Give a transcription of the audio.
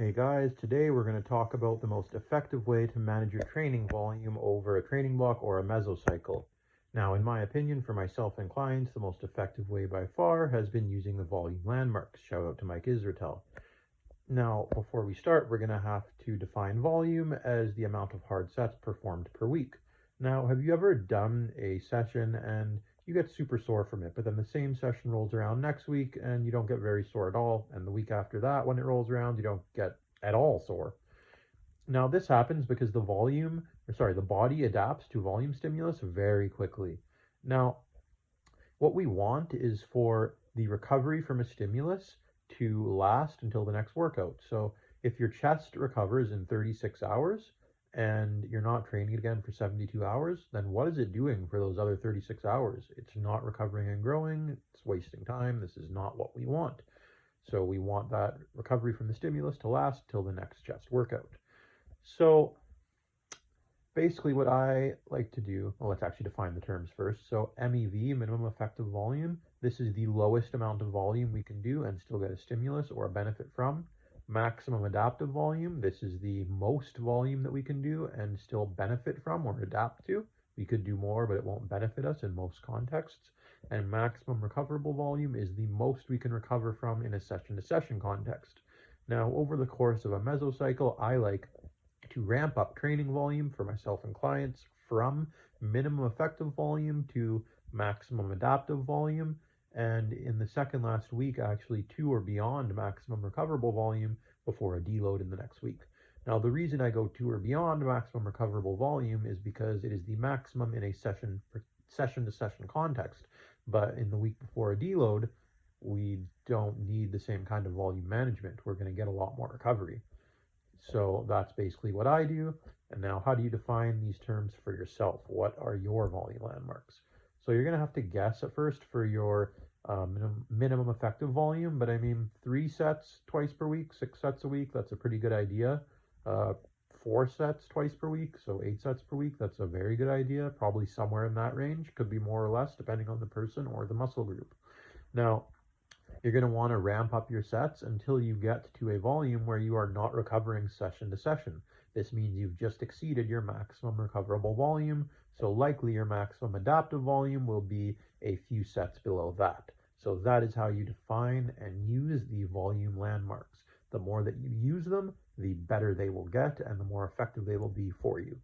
Hey guys, today we're going to talk about the most effective way to manage your training volume over a training block or a mesocycle. Now, in my opinion, for myself and clients, the most effective way by far has been using the volume landmarks. Shout out to Mike Israetel. Now, before we start, we're going to have to define volume as the amount of hard sets performed per week. Now, have you ever done a session and you get super sore from it, but then the same session rolls around next week and you don't get very sore at all, and the week after that, when it rolls around, you don't get at all sore? Now, this happens because the body adapts to volume stimulus very quickly. Now, what we want is for the recovery from a stimulus to last until the next workout. So if your chest recovers in 36 hours and you're not training again for 72 hours, then what is it doing for those other 36 hours? It's not recovering and growing. It's wasting time. This is not what we want. So we want that recovery from the stimulus to last till the next chest workout. So basically what I like to do, well, let's actually define the terms first. So MEV, minimum effective volume, this is the lowest amount of volume we can do and still get a stimulus or a benefit from. Maximum adaptive volume, this is the most volume that we can do and still benefit from or adapt to. We could do more, but it won't benefit us in most contexts. And maximum recoverable volume is the most we can recover from in a session-to-session context. Now, over the course of a mesocycle, I like to ramp up training volume for myself and clients from minimum effective volume to maximum adaptive volume. And in the second last week, actually to or beyond maximum recoverable volume before a deload in the next week. Now, the reason I go to or beyond maximum recoverable volume is because it is the maximum in a session to session context. But in the week before a deload, we don't need the same kind of volume management. We're going to get a lot more recovery. So that's basically what I do. And now, how do you define these terms for yourself? What are your volume landmarks? So you're going to have to guess at first for your minimum effective volume, but I mean 3 sets twice per week, 6 sets a week, that's a pretty good idea. 4 sets twice per week, so 8 sets per week, that's a very good idea. Probably somewhere in that range, could be more or less depending on the person or the muscle group. Now, you're going to want to ramp up your sets until you get to a volume where you are not recovering session to session. This means you've just exceeded your maximum recoverable volume, so likely your maximum adaptive volume will be a few sets below that. So that is how you define and use the volume landmarks. The more that you use them, the better they will get and the more effective they will be for you.